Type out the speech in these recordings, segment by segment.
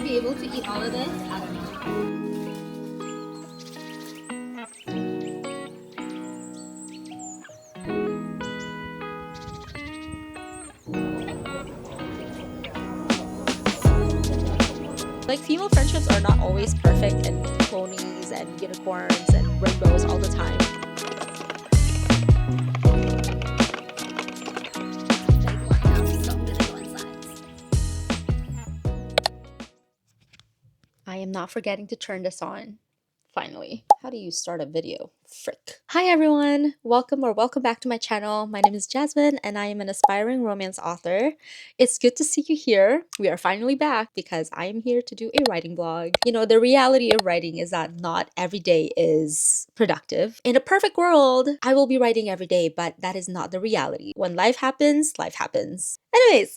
be able to eat all of this? I don't know. Like, female friendships are not always perfect and ponies and unicorns and rainbows all the time. I am not forgetting to turn this on. Finally. How do you start a video? Frick. Hi everyone! Welcome back to my channel. My name is Jasmine and I am an aspiring romance author. It's good to see you here. We are finally back because I am here to do a writing vlog. You know, the reality of writing is that not every day is productive. In a perfect world, I will be writing every day, but that is not the reality. When life happens, life happens. Anyways,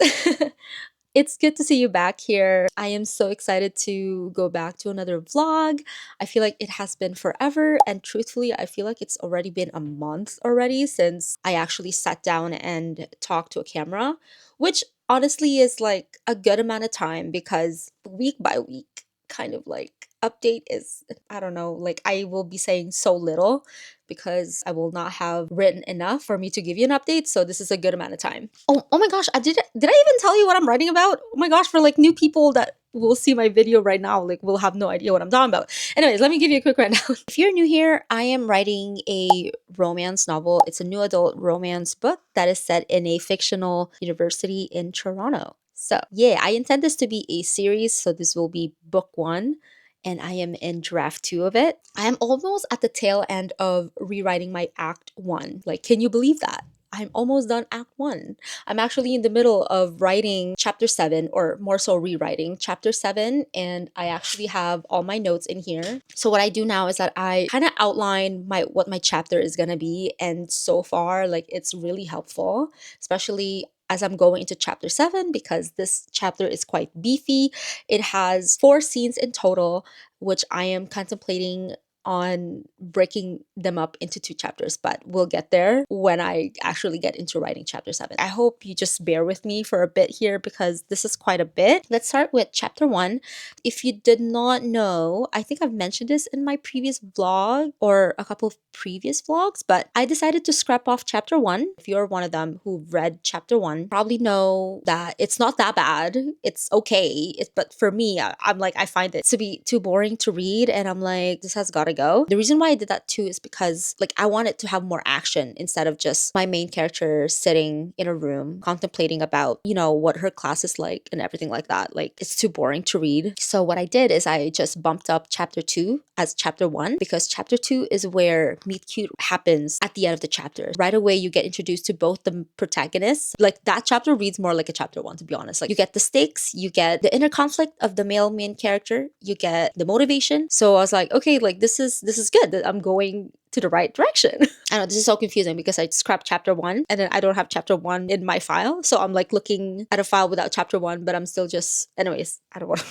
it's good to see you back here. I am so excited to go back to another vlog. I feel like it has been forever, and truthfully, I feel like it's already been a month already since I actually sat down and talked to a camera, which honestly is like a good amount of time because week by week kind of like update is, I don't know, like I will be saying so little because I will not have written enough for me to give you an update. So this is a good amount of time. Oh my gosh, did I even tell you what I'm writing about? Oh my gosh, for like new people that will see my video right now, like will have no idea what I'm talking about. Anyways, let me give you a quick rundown. If you're new here, I am writing a romance novel. It's a new adult romance book that is set in a fictional university in Toronto. So yeah, I intend this to be a series. So this will be book 1. And I am in draft 2 of it. I am almost at the tail end of rewriting my act 1. Like, can you believe that? I'm almost done act 1. I'm actually in the middle of writing chapter 7, or more so rewriting chapter 7, and I actually have all my notes in here. So what I do now is that I kind of outline what my chapter is gonna be, and so far, like, it's really helpful, especially as I'm going into chapter 7, because this chapter is quite beefy. It has 4 scenes in total, which I am contemplating on breaking them up into 2 chapters, but we'll get there when I actually get into writing chapter 7. I hope you just bear with me for a bit here because this is quite a bit. Let's start with chapter 1. If you did not know, I think I've mentioned this in my previous vlog or a couple of previous vlogs, but I decided to scrap off chapter 1. If you're one of them who read chapter 1, probably know that it's not that bad. It's okay. But for me, I'm like, I find it to be too boring to read, and I'm like, this has got to go. The reason why I did that too is because like I wanted to have more action instead of just my main character sitting in a room contemplating about, you know, what her class is like and everything like that. Like, it's too boring to read. So what I did is I just bumped up chapter 2 as chapter 1 because chapter 2 is where meet cute happens at the end of the chapter. Right away you get introduced to both the protagonists. Like, that chapter reads more like a chapter 1, to be honest. Like, you get the stakes, you get the inner conflict of the male main character, you get the motivation. So I was like, okay, like this is good. I'm going to the right direction. I know this is so confusing because I scrapped chapter 1 and then I don't have chapter 1 in my file. So I'm like looking at a file without chapter 1, but I'm still just, anyways, I don't want to.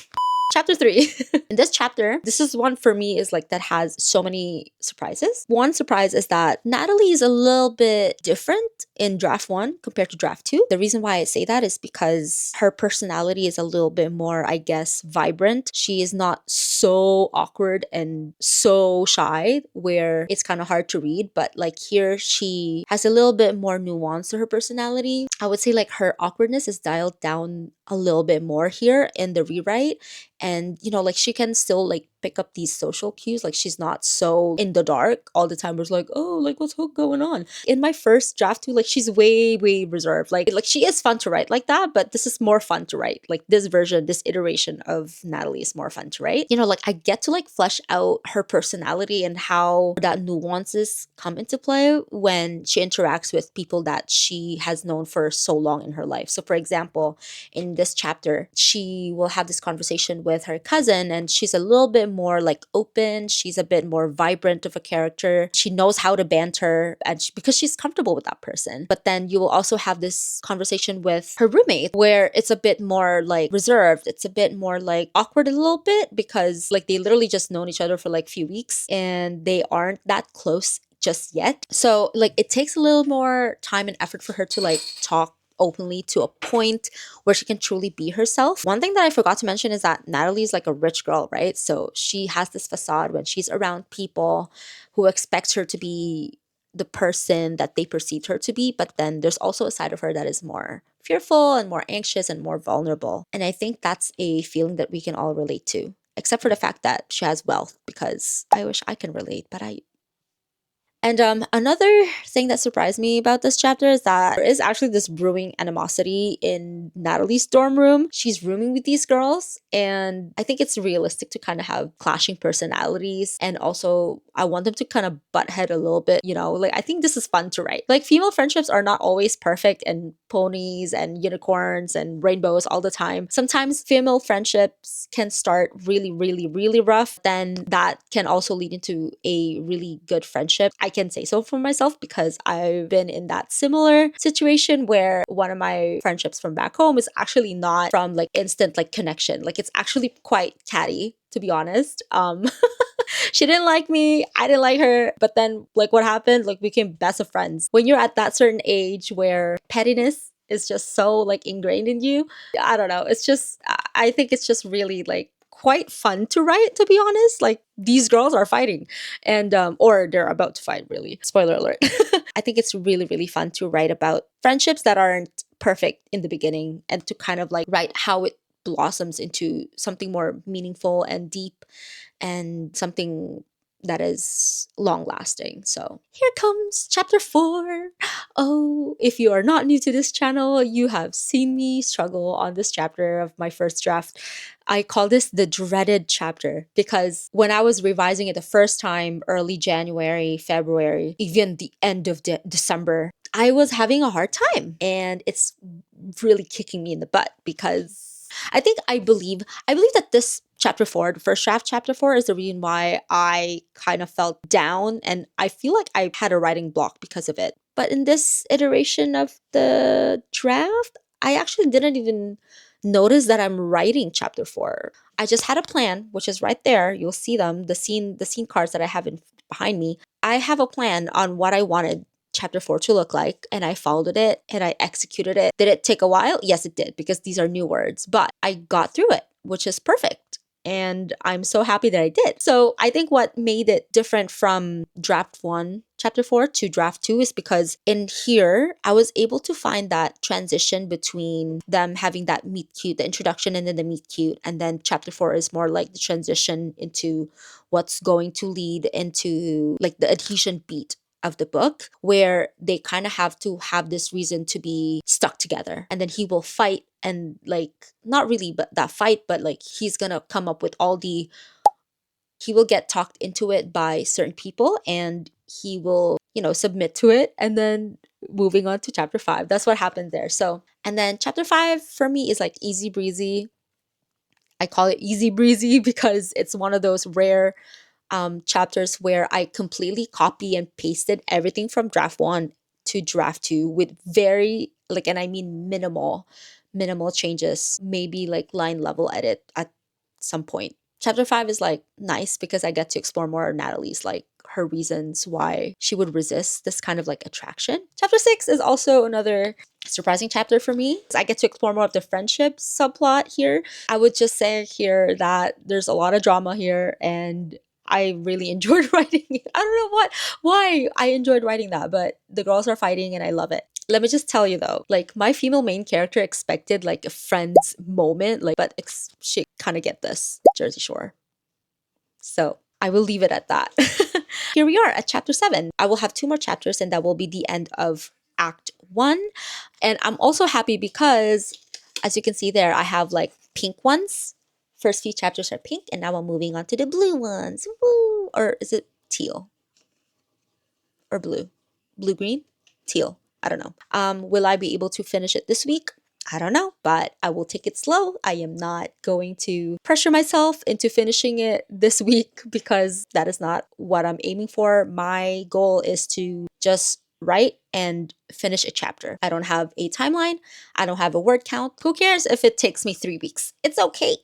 Chapter 3. In this chapter, this is one for me is like that has so many surprises. One surprise is that Natalie is a little bit different in draft 1 compared to draft 2. The reason why I say that is because her personality is a little bit more, I guess, vibrant. She is not so awkward and so shy where it's kind of hard to read, but like here she has a little bit more nuance to her personality. I would say like her awkwardness is dialed down a little bit more here in the rewrite, and you know, like she can still like pick up these social cues. Like, she's not so in the dark all the time. It's like, oh, like what's going on? In my first draft too, like she's way reserved. Like she is fun to write like that, but this is more fun to write. Like this version, this iteration of Natalie is more fun to write. You know, like I get to like flesh out her personality and how that nuances come into play when she interacts with people that she has known for so long in her life. So for example, in this chapter, she will have this conversation with her cousin, and she's a little bit more like open. She's a bit more vibrant of a character. She knows how to banter, and because she's comfortable with that person. But then you will also have this conversation with her roommate where it's a bit more like reserved. It's a bit more like awkward a little bit because like they literally just known each other for like few weeks and they aren't that close just yet. So like it takes a little more time and effort for her to like talk openly to a point where she can truly be herself. One thing that I forgot to mention is that Natalie's like a rich girl, right? So she has this facade when she's around people who expect her to be the person that they perceived her to be, but then there's also a side of her that is more fearful and more anxious and more vulnerable. And I think that's a feeling that we can all relate to, except for the fact that she has wealth, because I wish I can relate, but I and another thing that surprised me about this chapter is that there is actually this brewing animosity in Natalie's dorm room. She's rooming with these girls, and I think it's realistic to kind of have clashing personalities. And also, I want them to kind of butt head a little bit, you know? Like, I think this is fun to write. Like, female friendships are not always perfect and ponies and unicorns and rainbows all the time. Sometimes female friendships can start really, really, really rough. Then that can also lead into a really good friendship. I can say so for myself because I've been in that similar situation where one of my friendships from back home is actually not from like instant like connection. Like it's actually quite catty, to be honest. She didn't like me, I didn't like her, but then like what happened? Like we became best of friends. When you're at that certain age where pettiness is just so like ingrained in you, I don't know. It's just I think it's just really like quite fun to write, to be honest. Like these girls are fighting and or they're about to fight, really. Spoiler alert. I think it's really, really fun to write about friendships that aren't perfect in the beginning and to kind of like write how it blossoms into something more meaningful and deep and something that is long lasting. So here comes chapter 4. Oh, if you are not new to this channel, you have seen me struggle on this chapter of my first draft. I call this the dreaded chapter because when I was revising it the first time, early January, February, even the end of December, I was having a hard time and it's really kicking me in the butt because I believe that this chapter 4, the first draft chapter 4, is the reason why I kind of felt down and I feel like I had a writing block because of it. But in this iteration of the draft, I actually didn't even notice that I'm writing chapter 4. I just had a plan, which is right there. You'll see them, the scene cards that I have behind me. I have a plan on what I wanted chapter 4 to look like, and I followed it and I executed it. Did it take a while? Yes, it did, because these are new words, but I got through it, which is perfect. And I'm so happy that I did. So I think what made it different from draft 1, chapter 4 to draft 2 is because in here, I was able to find that transition between them having that meet cute, the introduction and then the meet cute. And then chapter 4 is more like the transition into what's going to lead into like the adhesion beat of the book, where they kind of have to have this reason to be stuck together, and then he will fight and like not really but that fight, but like he's gonna come up with all the he will get talked into it by certain people and he will, you know, submit to it. And then moving on to chapter 5, that's what happened there. So and then chapter 5 for me is like easy breezy. I call it easy breezy because it's one of those rare chapters where I completely copy and pasted everything from draft 1 to draft 2 with very like, and I mean minimal changes, maybe like line level edit at some point. Chapter 5 is like nice because I get to explore more of Natalie's, like her reasons why she would resist this kind of like attraction. Chapter 6 is also another surprising chapter for me. I get to explore more of the friendship subplot here. I would just say here that there's a lot of drama here and I really enjoyed writing it. I don't know why I enjoyed writing that, but the girls are fighting and I love it. Let me just tell you though, like my female main character expected like a friend's moment, like, but she kind of get this Jersey Shore. So I will leave it at that. Here we are at chapter 7. I will have 2 more chapters and that will be the end of Act 1. And I'm also happy because as you can see there, I have like pink ones. First few chapters are pink and now I'm moving on to the blue ones. Woo! Or is it teal? Or blue? Blue-green? Teal. I don't know. Will I be able to finish it this week? I don't know, but I will take it slow. I am not going to pressure myself into finishing it this week because that is not what I'm aiming for. My goal is to just write and finish a chapter. I don't have a timeline. I don't have a word count. Who cares if it takes me 3 weeks? It's okay.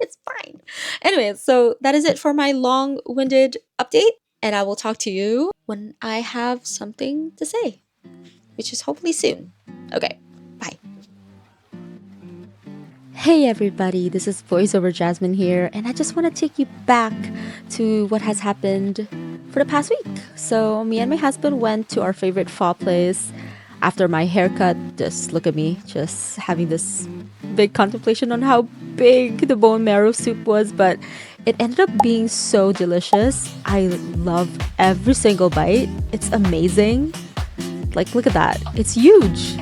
It's fine. Anyway, so that is it for my long-winded update. And I will talk to you when I have something to say, which is hopefully soon. Okay. Bye. Hey everybody, this is voiceover Jasmine here, and I just want to take you back to what has happened for the past week. So, me and my husband went to our favorite pho place after my haircut. Just look at me, just having this big contemplation on how big the bone marrow soup was, but it ended up being so delicious. I love every single bite. It's amazing. Like, look at that, it's huge.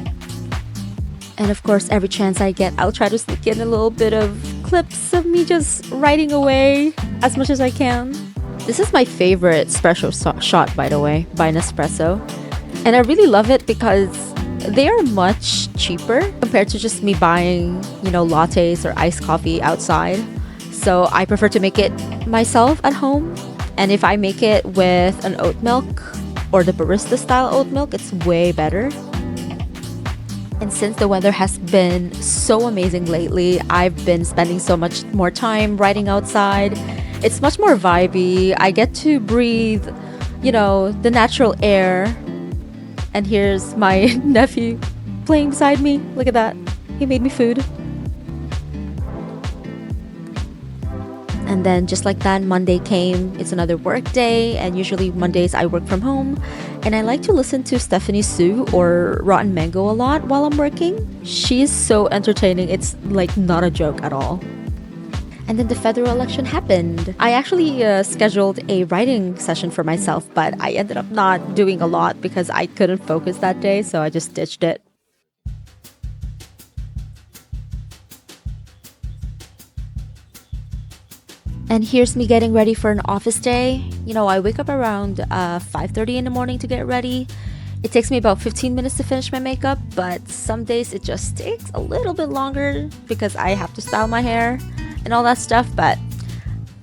And of course, every chance I get, I'll try to sneak in a little bit of clips of me just writing away as much as I can. This is my favorite espresso shot, by the way, by Nespresso. And I really love it because they are much cheaper compared to just me buying, lattes or iced coffee outside. So I prefer to make it myself at home. And if I make it with an oat milk or the barista style oat milk, it's way better. And since the weather has been so amazing lately, I've been spending so much more time riding outside. It's much more vibey. I get to breathe, the natural air. And here's my nephew playing beside me. Look at that. He made me food. And then just like that, Monday came. It's another work day, and usually Mondays I work from home. And I like to listen to Stephanie Sue or Rotten Mango a lot while I'm working. She's so entertaining. It's like not a joke at all. And then the federal election happened. I actually scheduled a writing session for myself, but I ended up not doing a lot because I couldn't focus that day, so I just ditched it. And here's me getting ready for an office day. I wake up around 5:30 in the morning to get ready. It takes me about 15 minutes to finish my makeup, but some days it just takes a little bit longer because I have to style my hair and all that stuff. But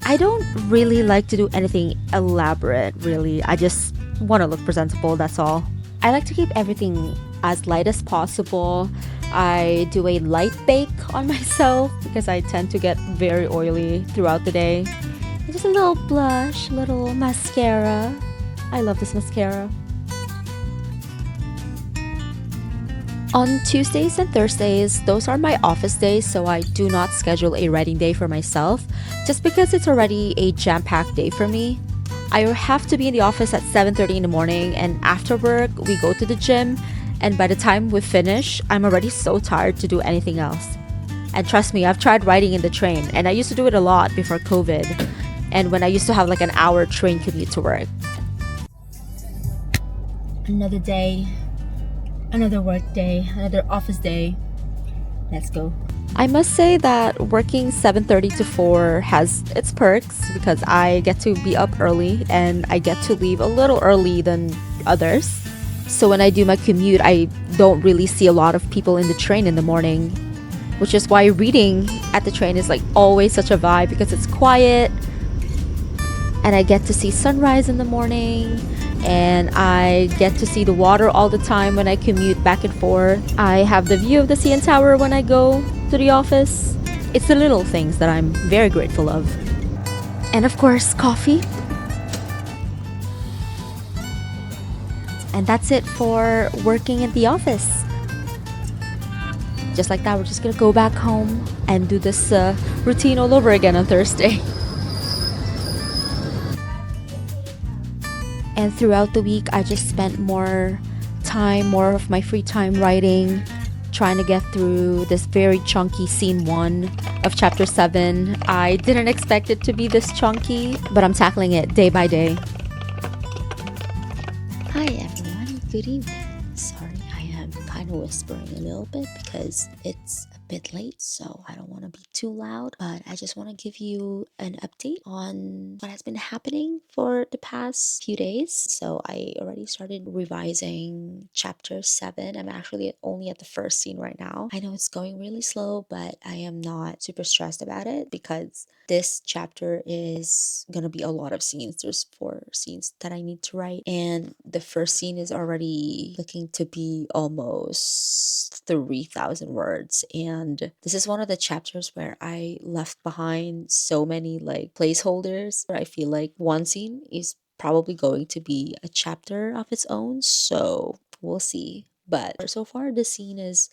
I don't really like to do anything elaborate, really. I just want to look presentable, that's all. I like to keep everything as light as possible. I do a light bake on myself because I tend to get very oily throughout the day. And just a little blush, little mascara. I love this mascara. On Tuesdays and Thursdays, those are my office days, so I do not schedule a writing day for myself just because it's already a jam-packed day for me. I have to be in the office at 7:30 in the morning, and after work, we go to the gym. And by the time we finish, I'm already so tired to do anything else. And trust me, I've tried riding in the train, and I used to do it a lot before COVID, and when I used to have like an hour train commute to work. Another day, another work day, another office day. Let's go. I must say that working 7:30 to 4 has its perks because I get to be up early and I get to leave a little early than others. So when I do my commute, I don't really see a lot of people in the train in the morning, which is why reading at the train is like always such a vibe because it's quiet and I get to see sunrise in the morning and I get to see the water all the time when I commute back and forth. I have the view of the CN Tower when I go to the office. It's the little things that I'm very grateful of. And of course, coffee. And that's it for working at the office. Just like that, we're just gonna go back home and do this routine all over again on Thursday. And throughout the week, I just spent more of my free time writing, trying to get through this very chunky scene 1 of chapter 7. I didn't expect it to be this chunky, but I'm tackling it day by day. Hi everyone, good evening. Sorry, I am kind of whispering a little bit because it's a bit late, so I don't want to be too loud, but I just want to give you an update on what has been happening for the past few days. So I already started revising chapter 7. I'm actually only at the first scene right now. I know it's going really slow, but I am not super stressed about it because this chapter is gonna be a lot of scenes. There's 4 scenes that I need to write, and the first scene is already looking to be almost 3,000 words. And this is one of the chapters where I left behind so many like placeholders where I feel like one scene is probably going to be a chapter of its own. So we'll see. But so far, the scene is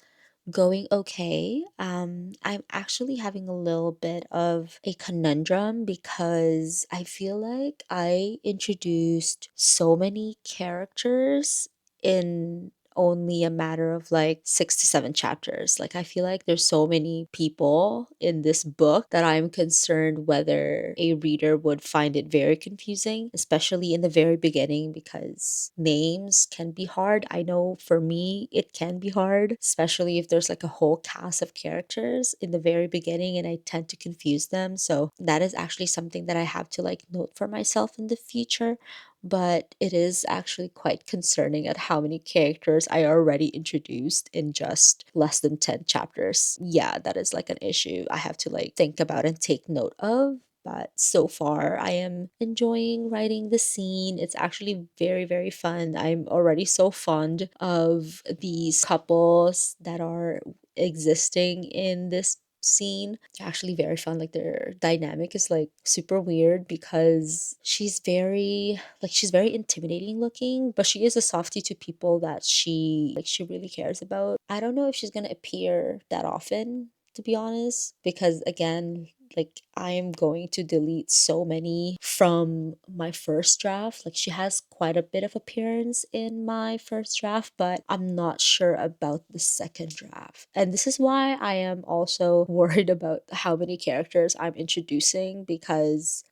going okay. I'm actually having a little bit of a conundrum because I feel like I introduced so many characters in only a matter of like 6 to 7 chapters. Like, I feel like there's so many people in this book that I'm concerned whether a reader would find it very confusing, especially in the very beginning, because names can be hard. I know for me, it can be hard, especially if there's like a whole cast of characters in the very beginning and I tend to confuse them. So that is actually something that I have to like note for myself in the future, but it is actually quite concerning at how many characters I already introduced in just less than 10 chapters. Yeah, that is like an issue I have to like think about and take note of. But so far, I am enjoying writing the scene. It's actually very, very fun. I'm already so fond of these couples that are existing in this scene. They're actually very fun. Like, their dynamic is like super weird because she's very intimidating looking, but she is a softie to people that she really cares about. I don't know if she's gonna appear that often, to be honest, because again, like, I'm going to delete so many from my first draft. Like, she has quite a bit of appearance in my first draft, but I'm not sure about the second draft. And this is why I am also worried about how many characters I'm introducing, because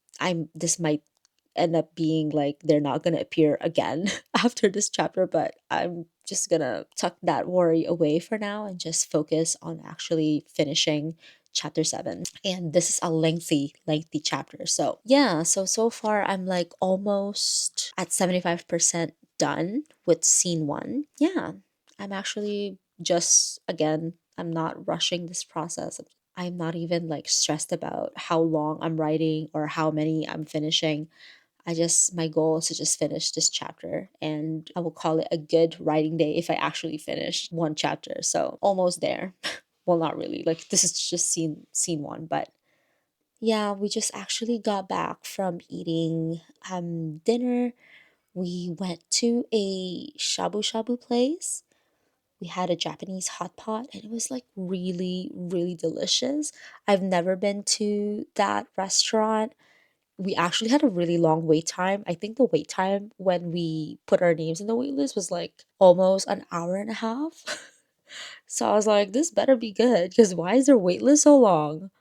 this might end up being like they're not going to appear again after this chapter, but I'm just gonna tuck that worry away for now and just focus on actually finishing chapter 7. And this is a lengthy chapter. So yeah, so far I'm like almost at 75% done with scene 1. Yeah, I'm actually just, again, I'm not rushing this process. I'm not even like stressed about how long I'm writing or how many I'm finishing. My goal is to just finish this chapter, and I will call it a good writing day if I actually finish one chapter. So almost there. Well, not really. Like, this is just scene 1, but yeah, we just actually got back from eating dinner. We went to a shabu shabu place. We had a Japanese hot pot and it was like really, really delicious. I've never been to that restaurant. We actually had a really long wait time. I think the wait time when we put our names in the wait list was like almost an hour and a half. So I was like, this better be good, because why is their wait list so long?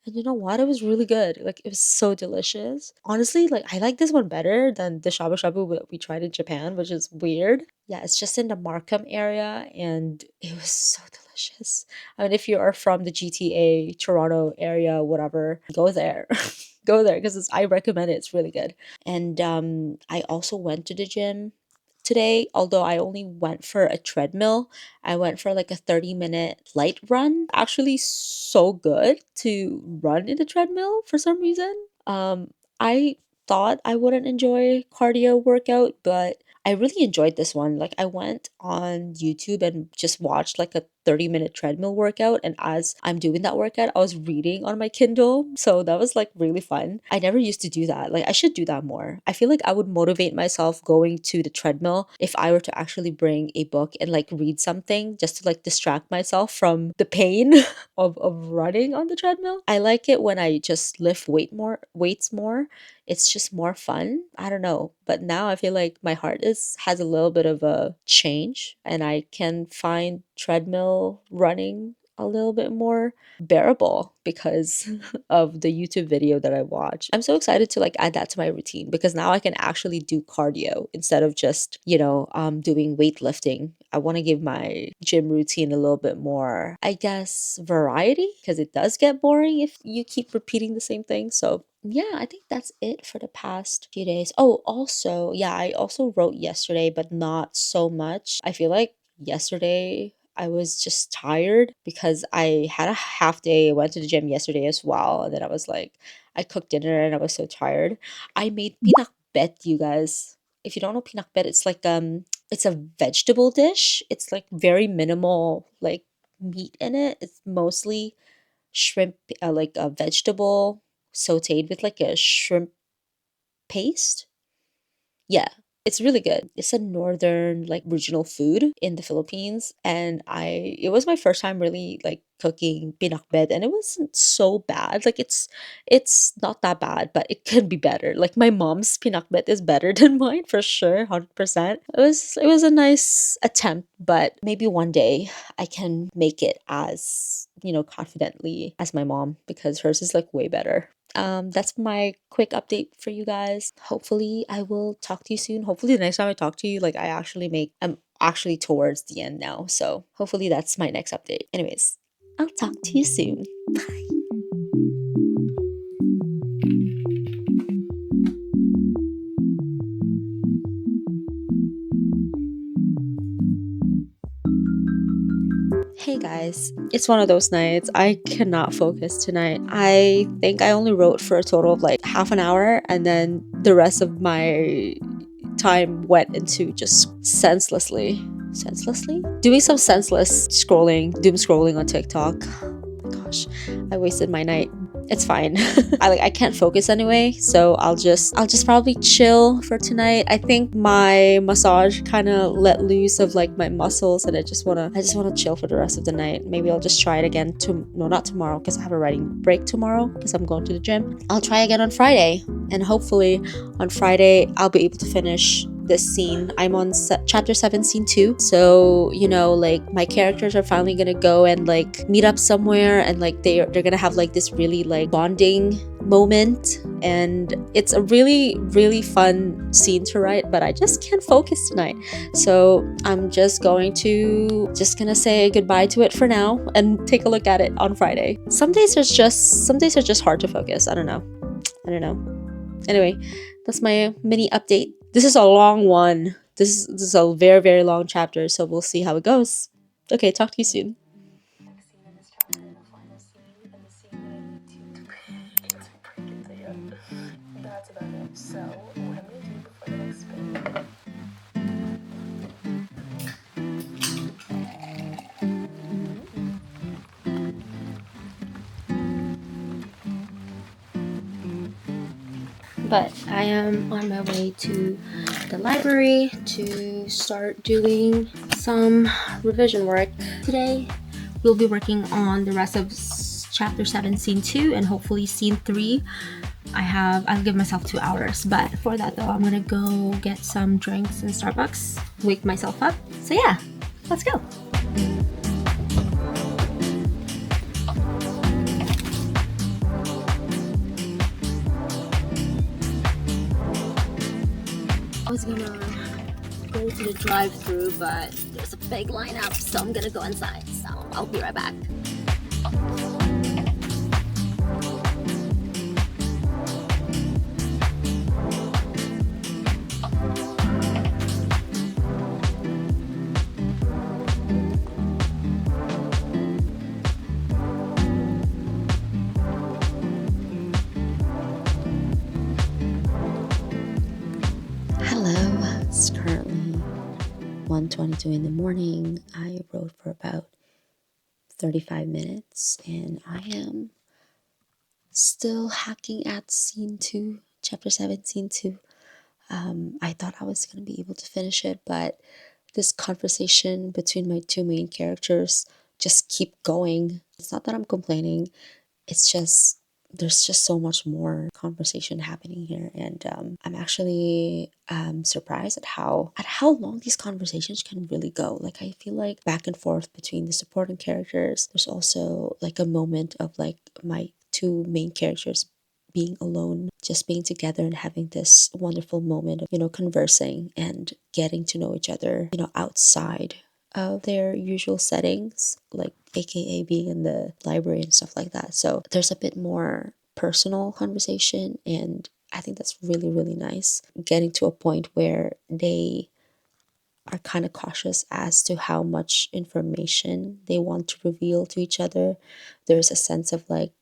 And you know what? It was really good. Like, it was so delicious. Honestly, like, I like this one better than the shabu shabu that we tried in Japan, which is weird. Yeah, it's just in the Markham area and it was so delicious. I mean, if you are from the GTA, Toronto area, whatever, go there. Go there, because I recommend it. It's really good. And I also went to the gym today, although I only went for a treadmill. I went for like a 30-minute light run. Actually, so good to run in the treadmill for some reason. I thought I wouldn't enjoy cardio workout, but I really enjoyed this one. Like, I went on YouTube and just watched like a 30-minute treadmill workout, and as I'm doing that workout, I was reading on my Kindle. So that was like really fun. I never used to do that. Like, I should do that more. I feel like I would motivate myself going to the treadmill if I were to actually bring a book and like read something just to like distract myself from the pain of running on the treadmill. I like it when I just lift weights more. It's just more fun. I don't know. But now I feel like my heart has a little bit of a change, and I can find treadmill running a little bit more bearable because of the YouTube video that I watched. I'm so excited to like add that to my routine, because now I can actually do cardio instead of just, doing weightlifting. I want to give my gym routine a little bit more, I guess, variety, because it does get boring if you keep repeating the same thing. So yeah, I think that's it for the past few days. Oh, also, yeah, I also wrote yesterday, but not so much. I feel like yesterday I was just tired because I had a half day. I went to the gym yesterday as well. And then I was like, I cooked dinner and I was so tired. I made pinakbet, you guys. If you don't know pinakbet, it's a vegetable dish. It's like very minimal like meat in it. It's mostly shrimp, like a vegetable sauteed with like a shrimp paste. Yeah. It's really good. It's a northern like regional food in the Philippines, and it was my first time really like cooking pinakbet, and it wasn't so bad. Like it's not that bad, but it could be better. Like my mom's pinakbet is better than mine for sure, 100%. It was a nice attempt, but maybe one day I can make it as, confidently as my mom, because hers is like way better. That's my quick update for you guys. Hopefully I will talk to you soon. Hopefully the next time I talk to you, like I'm actually towards the end now. So hopefully that's my next update. Anyways, I'll talk to you soon. Hey guys, it's one of those nights. I cannot focus tonight. I think I only wrote for a total of like half an hour, and then the rest of my time went into just senselessly doing some senseless scrolling, doom scrolling on TikTok. Oh my gosh, I wasted my night. It's fine. I can't focus anyway, so I'll just probably chill for tonight. I think my massage kind of let loose of like my muscles, and I just want to chill for the rest of the night. Maybe I'll just try it again no, not tomorrow, because I have a writing break tomorrow because I'm going to the gym. I'll try again on Friday, and hopefully on Friday I'll be able to finish this scene. I'm on chapter 7 scene 2, so like my characters are finally gonna go and like meet up somewhere, and like they're gonna have like this really like bonding moment, and it's a really really fun scene to write, but I just can't focus tonight, so I'm just gonna say goodbye to it for now and take a look at it on Friday. Some days are just hard to focus. I don't know. Anyway, that's my mini update. This is a long one. This is a very, very long chapter, so we'll see how it goes. Okay, talk to you soon. That's about it. So, what I'm gonna do before the next spin. But I am on my way to the library to start doing some revision work. Today, we'll be working on the rest of chapter 7, scene 2, and hopefully scene 3. I'll give myself 2 hours, but for that though, I'm gonna go get some drinks in Starbucks, wake myself up. So yeah, let's go. I was gonna go to the drive-thru, but there's a big lineup, so I'm gonna go inside. So I'll be right back. Hello, it's currently 1:22 in the morning. I wrote for about 35 minutes, and I am still hacking at scene 2, chapter 7, scene 2. I thought I was going to be able to finish it, but this conversation between my two main characters just keep going. It's not that I'm complaining, it's just there's just so much more conversation happening here, and I'm actually surprised at how long these conversations can really go. Like I feel like back and forth between the supporting characters, there's also like a moment of like my two main characters being alone, just being together and having this wonderful moment of conversing and getting to know each other outside of their usual settings, like aka being in the library and stuff like that. So there's a bit more personal conversation, and I think that's really really nice, getting to a point where they are kind of cautious as to how much information they want to reveal to each other. There's a sense of like,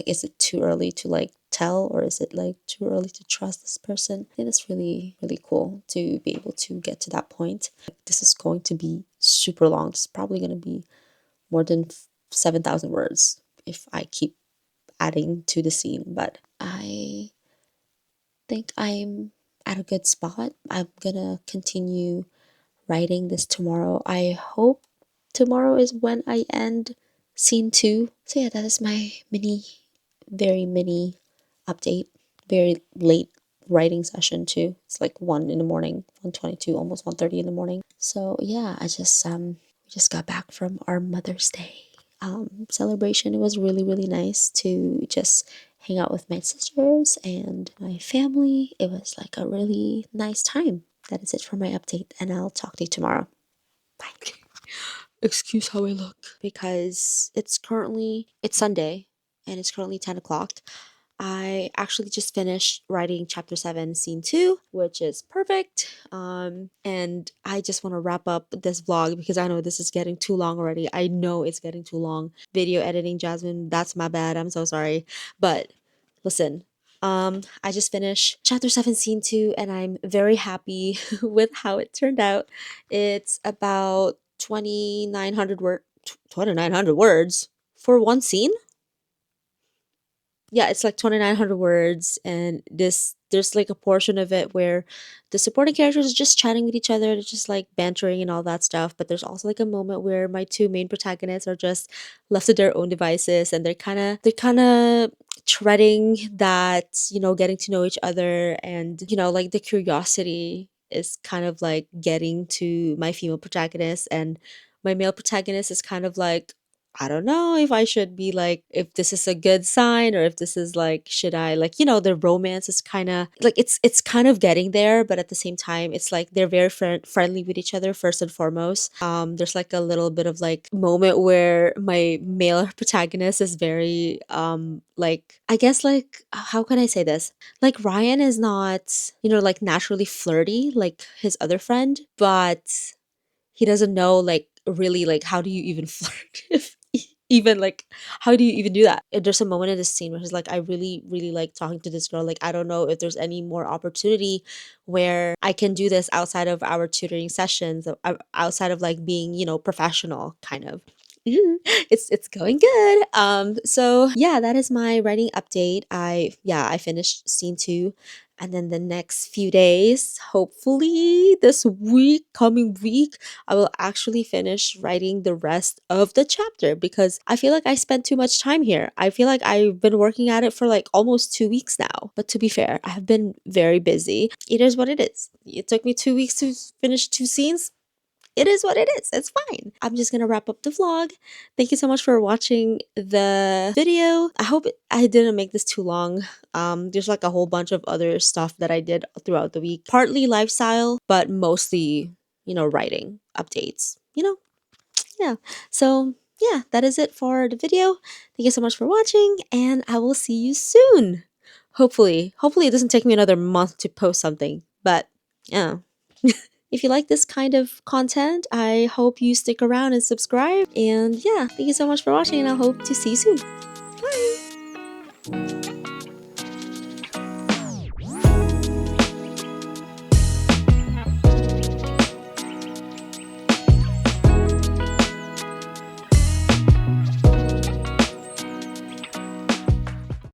is it too early to like tell, or is it like too early to trust this person? I think that's really, really cool to be able to get to that point. This is going to be super long. It's probably going to be more than 7,000 words if I keep adding to the scene, but I think I'm at a good spot. I'm gonna continue writing this tomorrow. I hope tomorrow is when I end scene 2. So yeah, that is my very mini update. Very late writing session too. It's like 1 in the morning, 1:22, almost 1:30 in the morning. So yeah, I just we just got back from our Mother's Day celebration. It was really, really nice to just hang out with my sisters and my family. It was like a really nice time. That is it for my update, and I'll talk to you tomorrow. Bye. Excuse how I look. Because it's Sunday, and it's currently 10 o'clock. I actually just finished writing chapter 7, scene 2, which is perfect. And I just want to wrap up this vlog because I know this is getting too long already. I know it's getting too long. Video editing, Jasmine, that's my bad. I'm so sorry. But listen, I just finished chapter 7, scene 2, and I'm very happy with how it turned out. It's about 2,900 words for one scene. Yeah, it's like 2,900 words, and there's like a portion of it where the supporting characters are just chatting with each other, they're just like bantering and all that stuff. But there's also like a moment where my two main protagonists are just left to their own devices, and they're kind of treading that, getting to know each other, and like the curiosity is kind of like getting to my female protagonist, and my male protagonist is kind of like, I don't know if I should be like, if this is a good sign, or if this is like, should I like, the romance is kind of like, it's kind of getting there, but at the same time, it's like they're very friendly with each other first and foremost. There's like a little bit of like moment where my male protagonist is very like, I guess, like, how can I say this? Like, Ryan is not, like naturally flirty like his other friend, but he doesn't know like really like how do you even flirt, if even like how do you even do that. And there's a moment in this scene where he's like, I really, really like talking to this girl, like I don't know if there's any more opportunity where I can do this outside of our tutoring sessions, outside of like being, professional kind of. It's going good. So yeah, that is my writing update. I finished scene 2, and then the next few days, hopefully this coming week, I will actually finish writing the rest of the chapter, because I feel like I spent too much time here. I feel like I've been working at it for like almost 2 weeks now. But to be fair, I have been very busy. It is what it is. It took me 2 weeks to finish 2 scenes. It is what it is. It's fine. I'm just gonna wrap up the vlog. Thank you so much for watching the video. I hope I didn't make this too long. There's like a whole bunch of other stuff that I did throughout the week. Partly lifestyle, but mostly, writing updates. Yeah. So yeah, that is it for the video. Thank you so much for watching, and I will see you soon. Hopefully it doesn't take me another month to post something, but yeah. If you like this kind of content, I hope you stick around and subscribe. And yeah, thank you so much for watching, and I hope to see you soon.